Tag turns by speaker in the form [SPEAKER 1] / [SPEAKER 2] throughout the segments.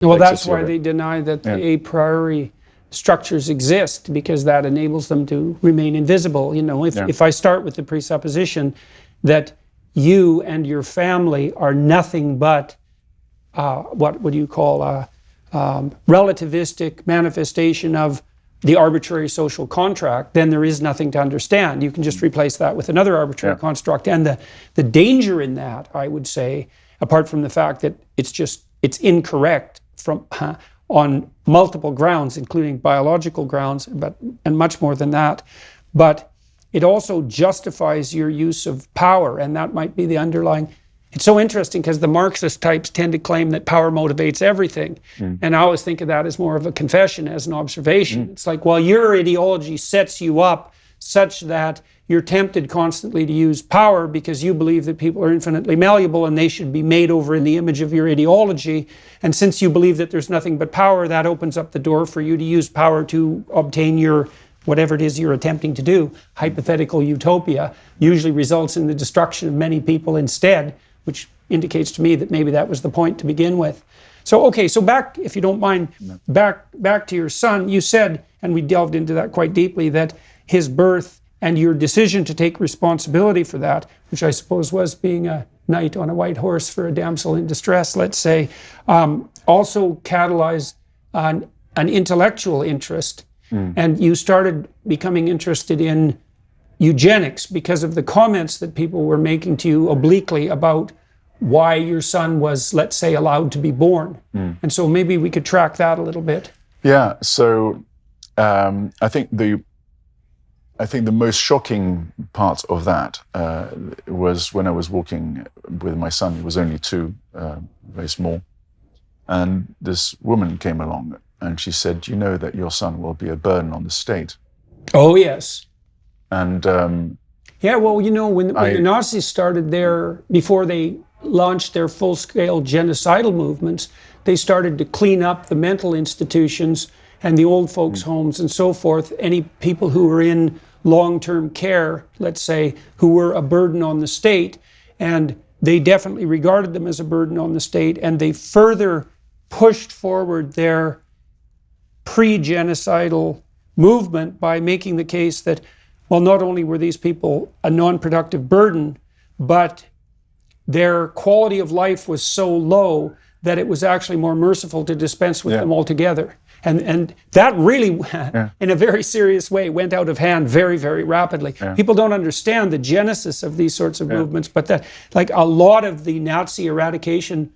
[SPEAKER 1] Well, that's why they deny that the a priori structures exist, because that enables them to remain invisible. You know, if I start with the presupposition that you and your family are nothing but what would you call a relativistic manifestation of the arbitrary social contract, then there is nothing to understand. You can just replace that with another arbitrary construct. And the danger in that, I would say, apart from the fact that it's incorrect on multiple grounds, including biological grounds, and much more than that, but it also justifies your use of power, and that might be the underlying. It's so interesting because the Marxist types tend to claim that power motivates everything. And I always think of that as more of a confession, as an observation. It's like, well, your ideology sets you up such that you're tempted constantly to use power because you believe that people are infinitely malleable and they should be made over in the image of your ideology. And since you believe that there's nothing but power, that opens up the door for you to use power to obtain your whatever it is you're attempting to do. Hypothetical utopia usually results in the destruction of many people instead, which indicates to me that maybe that was the point to begin with. So, okay, so back, if you don't mind, back to your son. You said, and we delved into that quite deeply, that his birth and your decision to take responsibility for that, which I suppose was being a knight on a white horse for a damsel in distress, let's say, also catalyzed an intellectual interest. And you started becoming interested in eugenics because of the comments that people were making to you obliquely about why your son was, let's say, allowed to be born. And so maybe we could track that a little bit.
[SPEAKER 2] Yeah, so I think the most shocking part of that was when I was walking with my son. He was only 2, very small. And this woman came along and she said, "You know that your son will be a burden on the state."
[SPEAKER 1] Oh, yes.
[SPEAKER 2] And
[SPEAKER 1] yeah, well, you know, when the Nazis started before they launched their full-scale genocidal movements, they started to clean up the mental institutions and the old folks' homes and so forth. Any people who were in long-term care, let's say, who were a burden on the state, and they definitely regarded them as a burden on the state, and they further pushed forward their pre-genocidal movement by making the case that, well, not only were these people a non-productive burden, but their quality of life was so low that it was actually more merciful to dispense with them altogether. And that really, in a very serious way, went out of hand very, very rapidly. People don't understand the genesis of these sorts of movements, but that, like, a lot of the Nazi eradication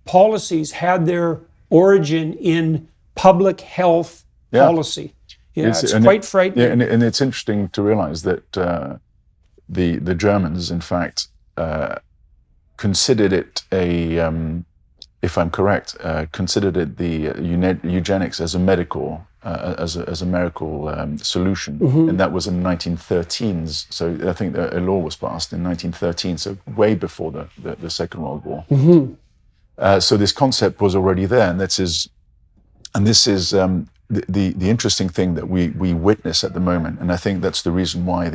[SPEAKER 1] policies had their origin in public health policy. Yeah, it's quite frightening.
[SPEAKER 2] Yeah, and it's interesting to realize that the Germans, in fact, considered it if I'm correct, considered it the eugenics as a medical solution, and that was in the 1913s. So I think a law was passed in 1913, so way before the Second World War. So this concept was already there, and this is the interesting thing that we witness at the moment, and I think that's the reason why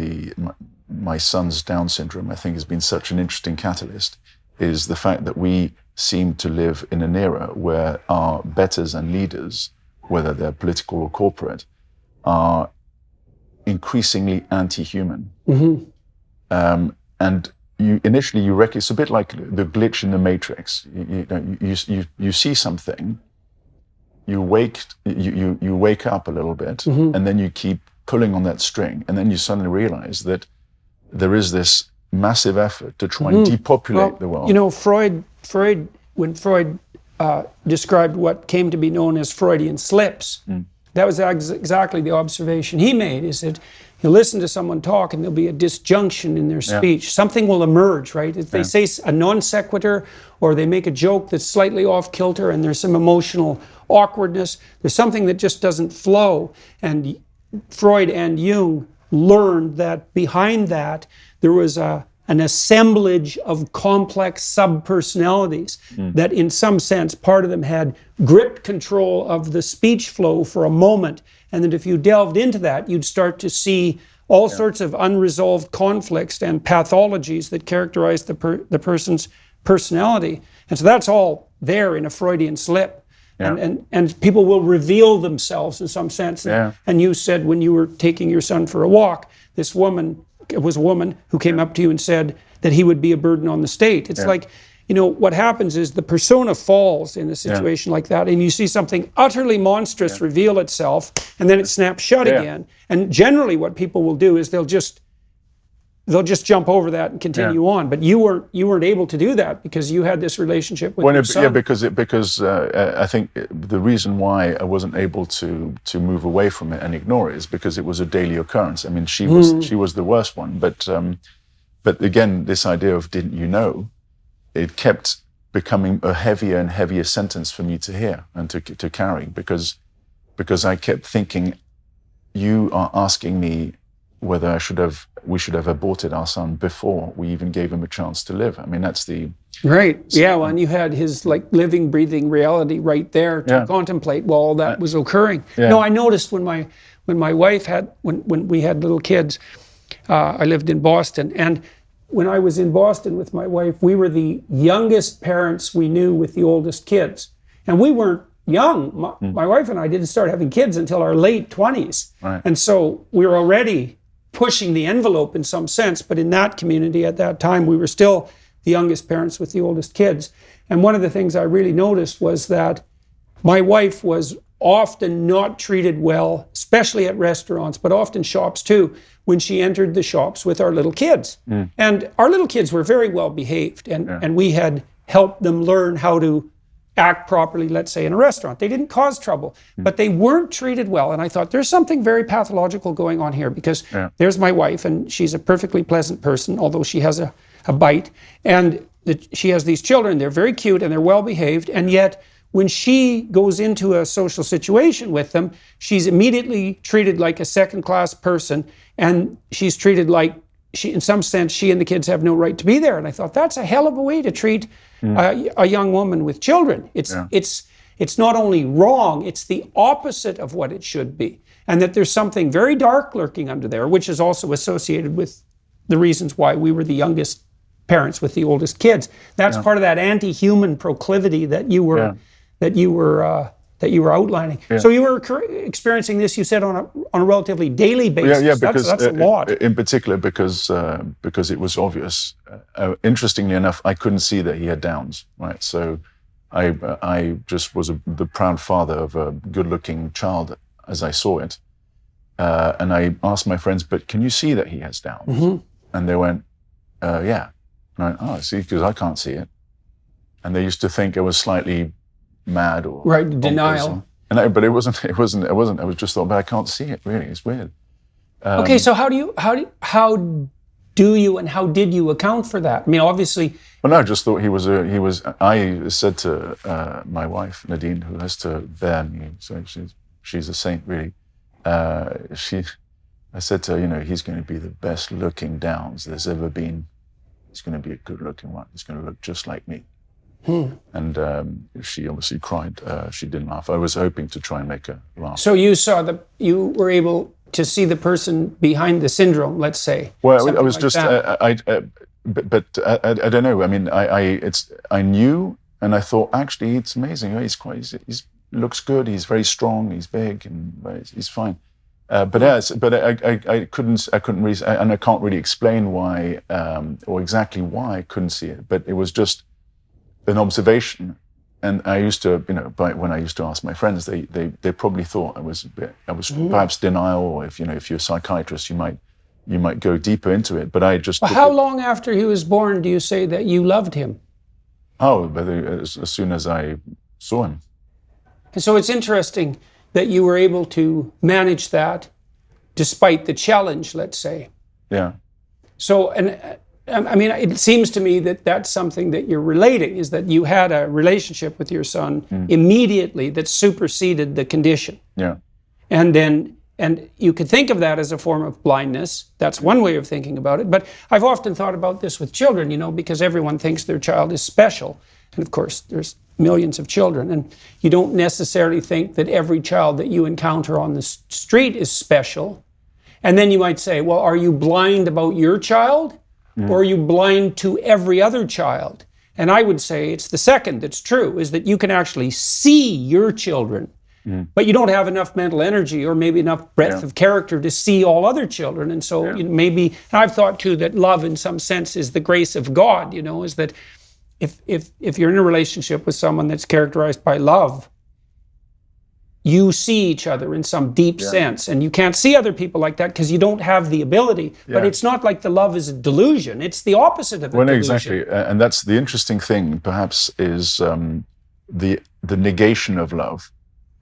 [SPEAKER 2] my son's Down syndrome, I think, has been such an interesting catalyst, is the fact that we seem to live in an era where our betters and leaders, whether they're political or corporate, are increasingly anti-human. And you reckon it's a bit like the glitch in the Matrix. You see something, you wake up a little bit, and then you keep pulling on that string, and then you suddenly realize that there is this massive effort to try and depopulate the world.
[SPEAKER 1] You know, when Freud described what came to be known as Freudian slips, that was exactly the observation he made, is that you listen to someone talk and there'll be a disjunction in their speech. Something will emerge, right? If they say a non sequitur, or they make a joke that's slightly off kilter and there's some emotional awkwardness, there's something that just doesn't flow. And Freud and Jung learned that behind that there was an assemblage of complex subpersonalities that in some sense part of them had gripped control of the speech flow for a moment, and that if you delved into that you'd start to see all sorts of unresolved conflicts and pathologies that characterize the person's personality. And so that's all there in a Freudian slip. and people will reveal themselves in some sense. And you said when you were taking your son for a walk, this woman, it was a woman who came up to you and said that he would be a burden on the state. It's like, you know, what happens is the persona falls in a situation like that, and you see something utterly monstrous reveal itself, and then it snaps shut again. And generally what people will do is they'll just jump over that and continue on. But you weren't able to do that because you had this relationship with your son.
[SPEAKER 2] Yeah, because I think the reason why I wasn't able to move away from it and ignore it is because it was a daily occurrence. I mean, she was the worst one. But again, this idea of didn't you know, it kept becoming a heavier and heavier sentence for me to hear and to carry because I kept thinking, you are asking me whether we should have aborted our son before we even gave him a chance to live. I mean, that's the...
[SPEAKER 1] Right, yeah, well, and you had his like living, breathing reality right there to contemplate while all that was occurring. No, I noticed when my wife when we had little kids, I lived in Boston, and when I was in Boston with my wife, we were the youngest parents we knew with the oldest kids. And we weren't young. My wife and I didn't start having kids until our late 20s.
[SPEAKER 2] Right.
[SPEAKER 1] And so we were already pushing the envelope in some sense, but in that community at that time, we were still the youngest parents with the oldest kids. And one of the things I really noticed was that my wife was often not treated well, especially at restaurants, but often shops too, when she entered the shops with our little kids. And our little kids were very well behaved, and we had helped them learn how to act properly, let's say, in a restaurant. They didn't cause trouble, but they weren't treated well. And I thought, there's something very pathological going on here, because there's my wife, and she's a perfectly pleasant person, although she has a bite. And she has these children, they're very cute and they're well behaved, and yet when she goes into a social situation with them, she's immediately treated like a second-class person, and she's treated like, in some sense, she and the kids have no right to be there. And I thought, that's a hell of a way to treat a young woman with children. It's not only wrong, it's the opposite of what it should be. And that there's something very dark lurking under there, which is also associated with the reasons why we were the youngest parents with the oldest kids. That's part of that anti-human proclivity that you were outlining. So you were experiencing this, you said, on a relatively daily basis.
[SPEAKER 2] Because
[SPEAKER 1] that's a lot.
[SPEAKER 2] In particular, because it was obvious. Interestingly enough, I couldn't see that he had Downs. Right, so I just was the proud father of a good-looking child as I saw it, and I asked my friends, "But can you see that he has Downs?" And they went, "Yeah." And I went, "Oh, see, because I can't see it." And they used to think I was slightly mad or
[SPEAKER 1] denial.
[SPEAKER 2] But it wasn't. I was just thought, but I can't see it. Really, it's weird.
[SPEAKER 1] Okay, so how did you account for that? I mean, obviously.
[SPEAKER 2] Well, no, I just thought he was. I said to my wife Nadine, who has to bear me, so she's a saint, really. I said to her, he's going to be the best looking Downs there's ever been. He's going to be a good looking one. He's going to look just like me. And she obviously cried. She didn't laugh. I was hoping to try and make her laugh.
[SPEAKER 1] So you were able to see the person behind the syndrome, let's say.
[SPEAKER 2] Well, I was like just, I don't know. I mean, I knew, and I thought, actually, it's amazing. He's looks good. He's very strong. He's big, and he's fine. But I couldn't really, and I can't really explain why or exactly why I couldn't see it. But it was just an observation, and I used to, when I used to ask my friends, they probably thought I was perhaps denial, or if you're a psychiatrist, you might go deeper into it. But I just.
[SPEAKER 1] Well, how long after he was born do you say that you loved him?
[SPEAKER 2] Oh, but as soon as I saw him.
[SPEAKER 1] And so it's interesting that you were able to manage that despite the challenge, let's say.
[SPEAKER 2] Yeah.
[SPEAKER 1] So, and I mean, it seems to me that that's something that you're relating, is that you had a relationship with your son immediately that superseded the condition.
[SPEAKER 2] Yeah.
[SPEAKER 1] And you could think of that as a form of blindness. That's one way of thinking about it. But I've often thought about this with children, because everyone thinks their child is special. And of course, there's millions of children. And you don't necessarily think that every child that you encounter on the street is special. And then you might say, well, are you blind about your child? Or are you blind to every other child? And I would say it's the second that's true, is that you can actually see your children, but you don't have enough mental energy or maybe enough breadth of character to see all other children. And so maybe, and I've thought too that love in some sense is the grace of God, is that if you're in a relationship with someone that's characterized by love, you see each other in some deep sense, and you can't see other people like that because you don't have the ability. But it's not like the love is a delusion. It's the opposite of a delusion.
[SPEAKER 2] Exactly. And that's the interesting thing, perhaps, is the negation of love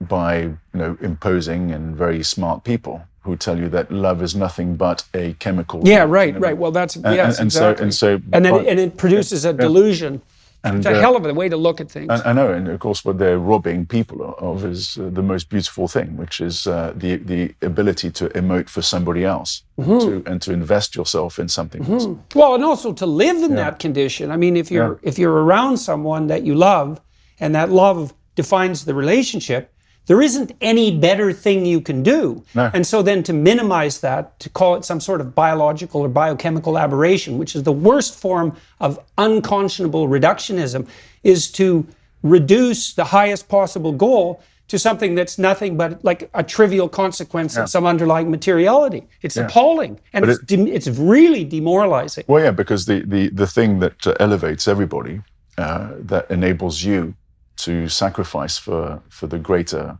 [SPEAKER 2] by imposing and very smart people who tell you that love is nothing but a chemical.
[SPEAKER 1] Yeah, right. Well, that's exactly. And it produces a delusion. And it's a hell of a way to look at things.
[SPEAKER 2] I know, and of course, what they're robbing people of is the most beautiful thing, which is the ability to emote for somebody else and to invest yourself in something else.
[SPEAKER 1] Well, and also to live in that condition. I mean, if you're around someone that you love, and that love defines the relationship, there isn't any better thing you can do.
[SPEAKER 2] No.
[SPEAKER 1] And so then to minimize that, to call it some sort of biological or biochemical aberration, which is the worst form of unconscionable reductionism, is to reduce the highest possible goal to something that's nothing but like a trivial consequence of some underlying materiality. It's appalling, and it's really demoralizing.
[SPEAKER 2] Well, yeah, because the thing that elevates everybody, that enables you to sacrifice for the greater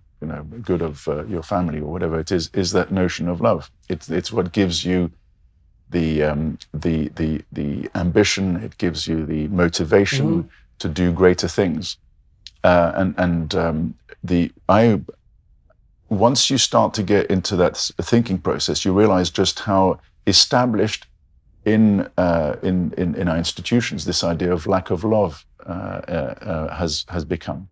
[SPEAKER 2] good of your family or whatever it is that notion of love. It's what gives you the ambition. It gives you the motivation to do greater things. Once you start to get into that thinking process, you realize just how established in our institutions this idea of lack of love has become.